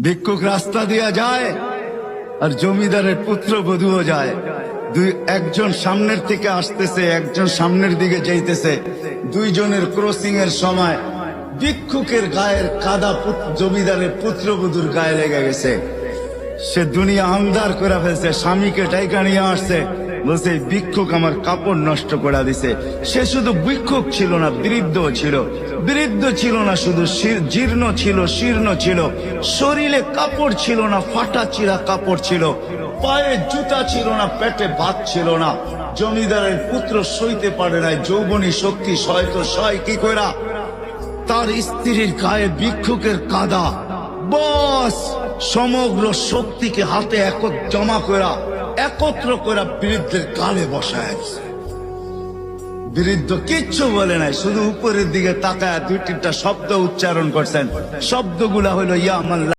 ভিক্ষুক রাস্তা দিয়া যায় আর জমিদারের পুত্রবধূও যায়। একজন সামনের থেকে আসতেছে, একজন সামনের দিকে যাইতেছে। দুইজনের ক্রসিং এর সময় ভিক্ষুকের গায়ের কাদা জমিদারের পুত্রবধূর গায়ে লেগে গেছে। সে দুনিয়া আন্দার করে ফেলছে, স্বামীকে টাইকা নিয়ে আসছে, বলছে ভিক্ষুক আমার কাপড় নষ্ট করে দিছে। সে শুধু ভিক্ষুক ছিল না, বৃদ্ধ ছিল। বৃদ্ধ ছিল না শুধু, জীর্ণ ছিল, শীর্ণ ছিল। শরীরে কাপড় ছিল না, ফাটা চিরা কাপড় ছিল। পায়ে জুতা ছিল না, পেটে ভাত ছিল না। জমিদারের পুত্র সইতে পারে নাই, যৌবনী শক্তি সয়তো সয় কি কইরা তার স্ত্রীর গায়ে ভিক্ষুকের কাদা, বস সমগ্র শক্তিকে হাতে জমা করা একত্র করে বৃদ্ধের গালে বসায়। বৃদ্ধ কিচ্ছু বলে নাই, শুধু উপরের দিকে তাকায় দুই তিনটা শব্দ উচ্চারণ করছেন। শব্দগুলা হলো ইয়া আল্লাহ।